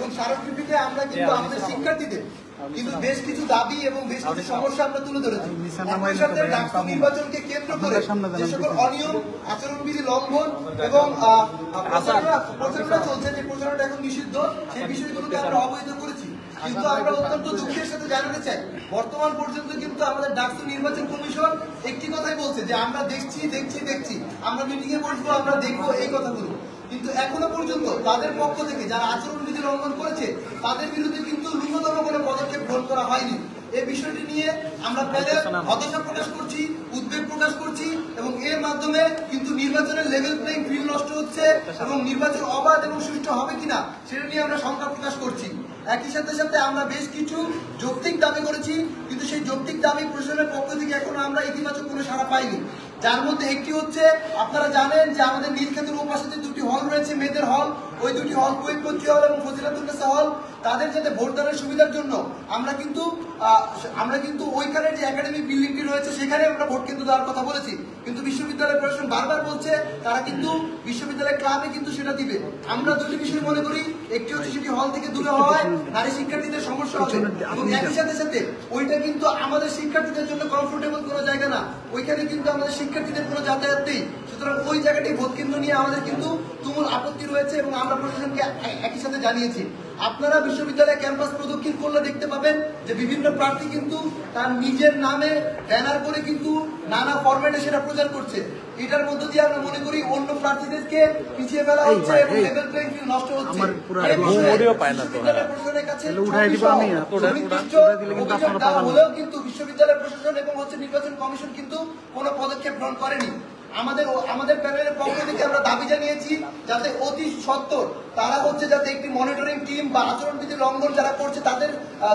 এবং স্মারকলিপিতে আমরা কিন্তু আমাদের শিক্ষার্থীদের কিন্তু বেশ কিছু দাবি এবং বেশ কিছু সমস্যা আমরা তুলে ধরেছি। ডাকসু নির্বাচনকে কেন্দ্র করে যে সকল অনিয়ম, আচরণবিধি লঙ্ঘন এবং প্রচারণা চলছে, যে প্রচারণা এখন নিষিদ্ধ, সেই বিষয়গুলোকে আমরা অবহিত করেছি। কিন্তু আমরা অত্যন্ত দুঃখের সাথে জানাতে চাই, বর্তমান পর্যন্ত কিন্তু আমাদের ডাকসু নির্বাচন কমিশন একটি কথাই বলছে যে আমরা দেখছি, আমরা মিটিং এ বসবো, আমরা দেখবো, এই কথাগুলো। কিন্তু এখনো পর্যন্ত তাদের পক্ষ থেকে যারা আচরণবিধি লঙ্ঘন করেছে তাদের বিরুদ্ধে কিন্তু ন্যূনতম কোনো পদক্ষেপ গ্রহণ করা হয়নি। এই বিষয়টি নিয়ে আমরা প্যানেল হতাশা প্রকাশ করছি, উদ্বেগ প্রকাশ করছি এবং এর মাধ্যমে কিন্তু নির্বাচনের লেভেল প্লেইং ফিল্ড নষ্ট হচ্ছে এবং নির্বাচন অবাধ এবং সুষ্ঠু হবে কিনা সেটা নিয়ে আমরা শঙ্কা প্রকাশ করছি। একই সাথে আমরা বেশ কিছু যৌক্তিক দাবি করেছি, কিন্তু সেই যৌক্তিক দাবি প্রশাসনের পক্ষ থেকে এখনো আমরা ইতিবাচক কোনো সাড়া পাইনি। যার মধ্যে একটি হচ্ছে, আপনারা জানেন যে আমাদের নীলক্ষেতের ওপাশে যে দুটি হল রয়েছে, মেয়েদের হল, ওই দুটি হল কুয়েতপন্থী হল এবং ফজিলাতুন্নেসা হল, তাদের যাতে ভোটদানের সুবিধার জন্য আমরা কিন্তু ওইখানে যে একাডেমিক বিল্ডিংটি রয়েছে সেখানে আমরা ভোট কেন্দ্র দেওয়ার কথা বলেছি। কিন্তু বিশ্ববিদ্যালয় প্রশাসন বারবার বলছে তারা কিন্তু বিশ্ববিদ্যালয় ক্লাবে কিন্তু সেটা দিবে। আমরা দুটি বিষয় মনে করি, একটি হচ্ছে সেটি হল থেকে দূরে হওয়ায় নারী শিক্ষার্থীদের সমস্যা হবে এবং একই সাথে ওইটা কিন্তু আমাদের শিক্ষার্থীদের জন্য কমফোর্টেবল কোনো জায়গা না, ওইখানে কিন্তু আমাদের শিক্ষার্থীদের কোনো যাতায়াত নেই। সুতরাং ওই জায়গাটি ভোট কেন্দ্র নিয়ে আমাদের কিন্তু তুমুল আপত্তি রয়েছে এবং আমরা প্রশাসনকে একই সাথে জানিয়েছি। আপনারা বিশ্ববিদ্যালয়ে ক্যাম্পাস প্রদক্ষিণ করলে দেখতে পাবেন যে বিভিন্ন প্রার্থী কিন্তু তার নিজের নামে ব্যানার করে কিন্তু নানা ফরম্যাটে সেটা প্রচার করছে। এটার মধ্য দিয়ে আমরা মনে করি অন্য প্রার্থীদেরকে পিছিয়ে ফেলা হচ্ছে এবং লেভেল প্লেইং ফিল্ড নষ্ট হচ্ছে। প্রশাসনের কাছে হলেও কিন্তু বিশ্ববিদ্যালয় প্রশাসন এবং নির্বাচন কমিশন কিন্তু কোনো পদক্ষেপ গ্রহণ করেনি। আমাদের প্যানেলের পক্ষ থেকে আমরা দাবি জানিয়েছি যাতে অতি সত্বর তারা যাতে একটি মনিটরিং টিম বা আচরণবিধি লঙ্ঘন যারা করছে তাদের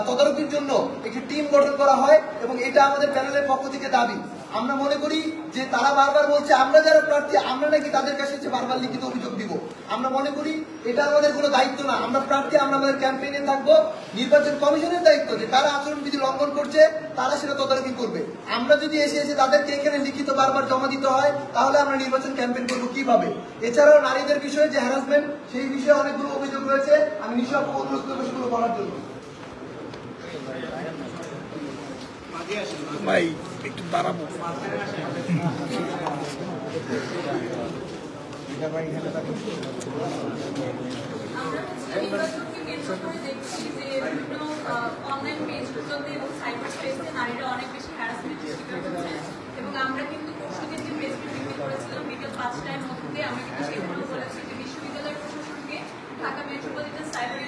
তদারকির জন্য একটি টিম গঠন করা হয় এবং এটা আমাদের প্যানেলের পক্ষ থেকে দাবি। আমরা মনে করি যে তারা বারবার বলছে আমরা যারা প্রার্থী আমরা নাকি তাদের কাছে বারবার লিখিত অভিযোগ দিব। আমরা মনে করি এটা আমাদের কোনো দায়িত্ব না, আমরা প্রার্থী, আমরা আমাদের ক্যাম্পেইনে থাকবো। নির্বাচন কমিশনের দায়িত্ব যে তারা আচরণবিধি লঙ্ঘন করছে তারা সেটা তদারকি করবে। আমরা যদি এসে তাদেরকে এখানে লিখিত বারবার জমা দিতে হয় তাহলে আমরা নির্বাচন ক্যাম্পেইন করবো কিভাবে? এছাড়াও নারীদের বিষয়ে যে হ্যারাসমেন্ট, সেই বিষয়ে অনেকগুলো অভিযোগ রয়েছে। আমি নিঃস্বার্থ অনুরোধ করবো সেগুলো বলার জন্য। ভাই একটু দাঁড়াবো। অনলাইন পেজগুলোতে এবং সাইবার স্পেসে নারীরা অনেক বেশি হ্যারাসমেন্টের শিকার হচ্ছে এবং আমরা কিন্তু পরশুদিন যে প্রেসটি বিক্রি করেছিলাম বিকেল 5টার মধ্যে আমরা কিন্তু সেগুলো বলেছি যে বিশ্ববিদ্যালয় প্রশাসনকে ঢাকা মেট্রোপলিটন সাইবার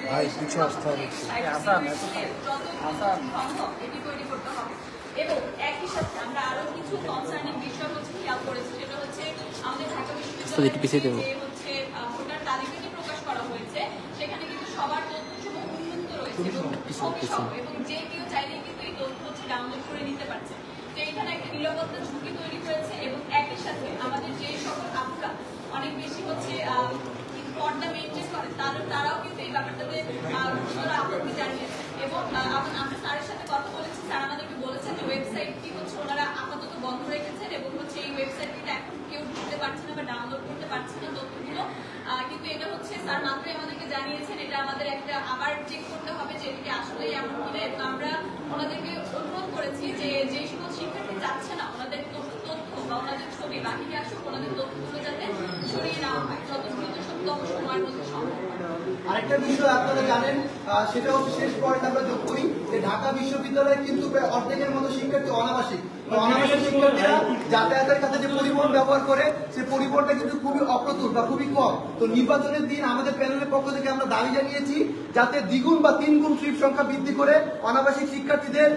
সম্ভব এটি তৈরি করতে হবে। এবং একই সাথে আমরা আরো কিছু কনসার্নিং বিষয় খেয়াল করেছি, সেটা হচ্ছে আমাদের ঢাকা বিশ্ববিদ্যালয়ে ভোটার তালিকাটি প্রকাশ করা হয়েছে, সেখানে কিন্তু সবার তথ্য উন্মুক্ত রয়েছে এবং যে কেউ চাইলে কিন্তু এই তথ্য ডাউনলোড করে নিতে পারছে। তো এখানে একটা নিরাপত্তা ঝুঁকি তৈরি হয়েছে এবং একই সাথে আমাদের যে সকল আপুরা অনেক বেশি পর্দা মেনটেন করে তারাও কিন্তু এই ব্যাপারটাতে আপত্তি জানিয়েছে এবং আমরা স্যারের সাথে কথা বলেছি। স্যার আমাদেরকে বলেছেন যে ওয়েবসাইটটি ওনারা আপাতত বন্ধ রেখেছেন এবং এই ওয়েবসাইটটিতে এখন কেউ ঢুকতে পারছে না বা ডাউনলোড করতে পারছে না তথ্যগুলো, কিন্তু এটা স্যার মাত্রই আমাদেরকে জানিয়েছেন এটা আমাদের একটা আবার চেক করতে হবে যে এটি আসলেই এমন কিনা। এবং আমরা ওনাদেরকে অনুরোধ করেছি যে যে সকল শিক্ষার্থী যাচ্ছে না ওনাদের তথ্য বা ওনাদের ছবি বাকিকে আসুক, ওনাদের তথ্যগুলো যাতে সরিয়ে নেওয়া হয় যত দ্রুত সপ্তম সময়ের মধ্যে সম্ভব। আরেকটা বিষয় আপনারা জানেন, সেটা হচ্ছে শেষ পয়েন্ট আমরা যোগ করি যে ঢাকা বিশ্ববিদ্যালয়ে কিন্তু প্রায় অর্ধেকের মতো শিক্ষার্থী অনাবাসিক। অনাবাসিক শিক্ষার্থীরা যাতায়াতের কাছে যে পরিবহন ব্যবহার করে সেই পরিবহনটা কিন্তু খুবই অপ্রতুল বা খুবই কম। তো নির্বাচনের দিন আমাদের প্যানেলের পক্ষ থেকে আমরা দাবি জানিয়েছি যাতে দ্বিগুণ বা তিনগুণ ট্রিপ সংখ্যা বৃদ্ধি করে অনাবাসিক শিক্ষার্থীদের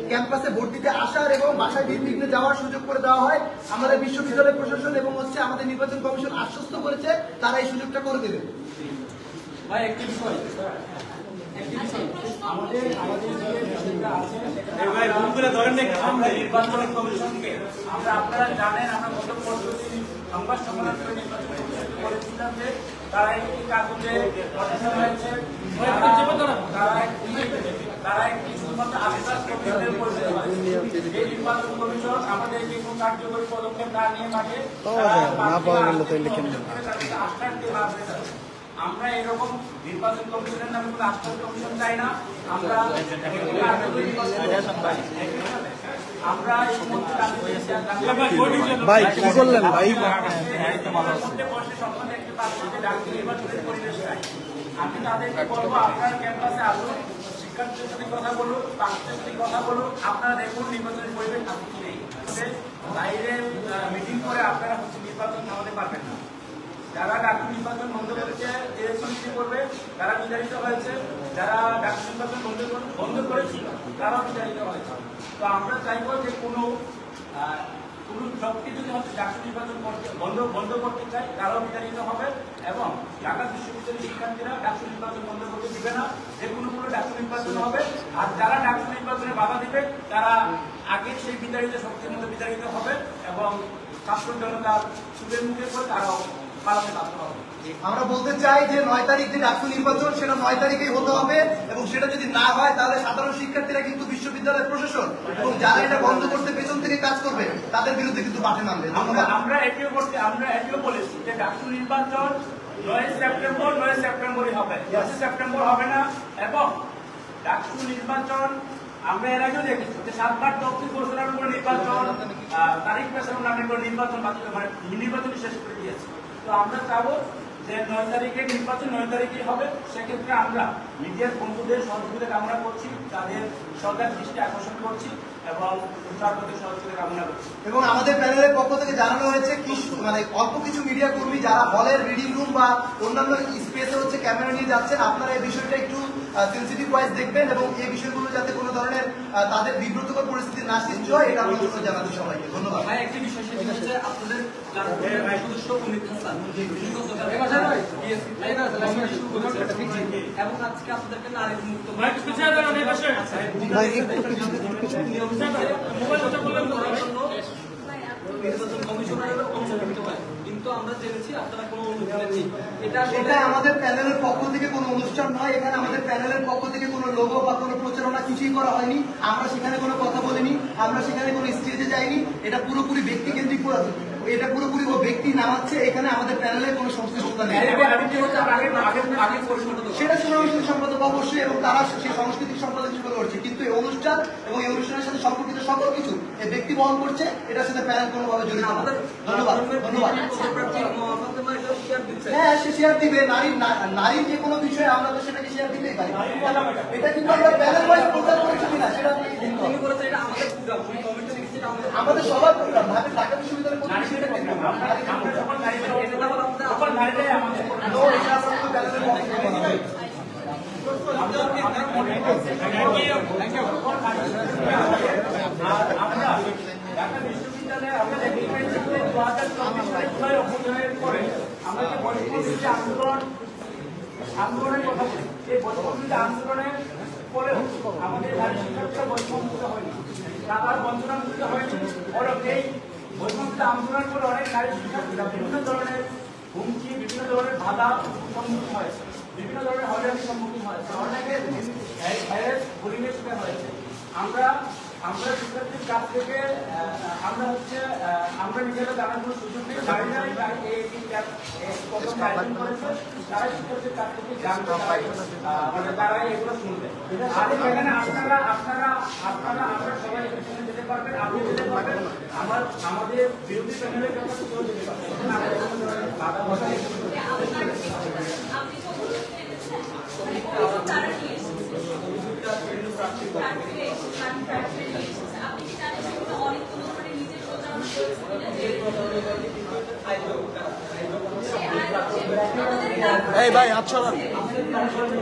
ক্যাম্পাসে ভোট দিতে আসার এবং বাসায় নির্বিঘ্নে যাওয়ার সুযোগ করে দেওয়া হয়। আমাদের বিশ্ববিদ্যালয় প্রশাসন এবং আমাদের নির্বাচন কমিশন আশ্বস্ত করেছে তারা এই সুযোগটা করে দেবে। ভাই একটি বিষয় আমাদের নির্বাচন কমিশনকে আপনারা জানেন আমরা গত পরশুদিন সংবাদ সম্মেলন করে নির্বাচন কমিশনকে বলেছিলাম যে তারা একটি কাগজে হয়েছে তারা একটি শুধুমাত্র আশ্বাস কমিশনের পরিচয় এই নির্বাচন কমিশন আমাদের যে কোনো কার্যকরী পদক্ষেপ না নিয়ে মাঠে আমরা এরকম নির্বাচন কমিশনের নামে কোনো আস্থা কমিশন চাই না। আমরা ভাই কি করলেন ভাই? আমি তাদেরকে বলবো আপনার ক্যাম্পাসে আসুন, শিক্ষার্থীদের সাথে কথা বলুন, পাঠকের সাথে কথা বলুন, আপনারা দেখুন নির্বাচনের পরিবেশ আছে কি নেই। বাইরে মিটিং করে আপনারা নির্বাচন নামাতে পারবেন না। যারা ডাক্তার নির্বাচন বন্ধ করেছে ডিরেকশন করবে, তারা বিতাড়িত হয়েছে। যারা ডাক্তার নির্বাচন বন্ধ করেছিল তারাও বিতাড়িত হয়েছে। তো আমরা চাইবো যে কোনো সবকিছু হচ্ছে ডাক্তার নির্বাচন বন্ধ করতে চাই, তারাও বিতাড়িত হবে এবং ঢাকা বিশ্ববিদ্যালয়ের শিক্ষার্থীরা ডাক্তার নির্বাচন বন্ধ করতে দিবে না। যে কোনো ডাক্তার নির্বাচন হবে, আর যারা ডাক্তার নির্বাচনে বাধা দিবে তারা আগে সেই বিতাড়িত শক্তির মধ্যে বিতাড়িত হবে এবং ছাত্র জনতার সুদের মুখে করে তারাও পালাতে বাধ্য হবে। আমরা বলতে চাই যে 9 তারিখ যে ডাক্তার নির্বাচন সেটা 9 তারিখেই হতে হবে এবং সেটা যদি না হয় তাহলে সাধারণ শিক্ষার্থীরা কিন্তু বিশ্ববিদ্যালয়ের প্রশাসন এবং যারা এটা বন্ধ করতে পেছন থেকে কাজ করবে তাদের বিরুদ্ধে কিন্তু মাঠে নামবে। আমরা এটিও বলেছি যে ডাক্তার নির্বাচন 9 সেপ্টেম্বরই হবে, 10 সেপ্টেম্বর হবে না। এবং ডাক্তার নির্বাচন আমরা এর আগেও দেখেছি যে 7বার তফসিল ঘোষণার উপর নির্বাচন তারিখ পেছানোর নামে নির্বাচন নির্বাচনই শেষ করে দিয়েছে। তো আমরা চাবো যে 9 তারিখে নির্বাচন 9 তারিখেই হবে। সেক্ষেত্রে আমরা মিডিয়ার বন্ধুদের সহযোগিতা কামনা করছি, তাদের সরকার দৃষ্টি আকর্ষণ করছি এবং সরকারের সহযোগিতা কামনা করছি। এবং আমাদের প্যানেলের পক্ষ থেকে জানানো হয়েছে মানে অল্প কিছু মিডিয়া কর্মী যারা হলের রিডিং রুম বা অন্যান্য স্পেসে হচ্ছে ক্যামেরা নিয়ে যাচ্ছেন, আপনারা এই বিষয়টা একটু সেন্সিটিভ ওয়াইজ দেখবেন এবং এই বিষয়গুলো যাতে কোনো ধরনের তাদের বিব্রতকর পরিস্থিতি না সৃষ্টি হয় এটা আমরা জানাচ্ছি সবাইকে। ধন্যবাদ। একটি বিষয় সেটি হচ্ছে আপনাদের সদস্য অমিত হাসান এবং আজকে আপনাদেরকে নারী মুক্ত নির্বাচন কমিশনারের অনুমতি দিতে হয়, কিন্তু আমরা জেনেছি আপনারা কোনো অনুমতি নেননি। এটা আমাদের প্যানেলের পক্ষ থেকে কোনো অনুষ্ঠান নয়, এখানে আমাদের প্যানেলের পক্ষ থেকে কোনো লোগো বা কোনো প্রচারণা কিছুই করা হয়নি। আমরা সেখানে কোনো কথা বলিনি, আমরা সেখানে কোনো স্টেজে যাইনি। এটা পুরোপুরি ব্যক্তি কেন্দ্রিক, এটা পুরোপুরি ও ব্যক্তি নামাচ্ছে, এখানে আমাদের প্যানেলের কোনো সংশ্লিষ্টতা নেই। সেটা সংস্কৃতি সম্পাদক অবশ্যই এবং তারা সেই সাংস্কৃতিক সম্পাদক হিসেবে করছে, কিন্তু এই অনুষ্ঠান এবং এই অনুষ্ঠানের সাথে সম্পর্কিত সকল কিছু এই ব্যক্তি বহন করছে, এটার সাথে প্যানেল কোনোভাবে জড়িত না। ধন্যবাদ। হ্যাঁ, সে শেয়ার দিবে, নারীর যে কোনো বিষয়ে আমরা তো সেটাকে শেয়ার দিতেই পারি। এটা কিন্তু আমরা প্যানেল ওয়াইজ প্রচার করেছি কিনা সেটা আমাদের সবার প্রোগ্রাম, ঢাকা বিশ্ববিদ্যালয়ের আন্দোলনের কথা বলি, এই বৈষম্য আন্দোলনের পরেও আমাদের নারী শিক্ষার্থীরা বৈষম্যমুক্ত হয়নি, তারা বঞ্চনামুক্ত হয়নি। বরং এই বৈষম্য আন্দোলনের পরে অনেক নারী শিক্ষার্থীরা বিভিন্ন ধরনের হুমকি, বিভিন্ন ধরনের বাধা সম্মুখীন হয়েছে, বিভিন্ন ধরনের হয়রানির সম্মুখীন হয়েছে, অনেকের বুলিংয়ের শিকার হয়েছে। আমরা শিক্ষার্থীর কাছ থেকে আমরা নিজেরা জানার কোনো সুযোগ নেই। নারীরা করেছে, তারা শিক্ষার্থীর কাছ থেকে জানতে মানে তারা এগুলো শুনবে। আর এখানে আপনারা সবাই এখানে যেতে পারবেন, আপনি যেতে পারবেন, আমাদের বিরোধী প্যানেলের কাছে কেউ যেতে পারবেন। এই ভাই আচ্ছা আচ্ছা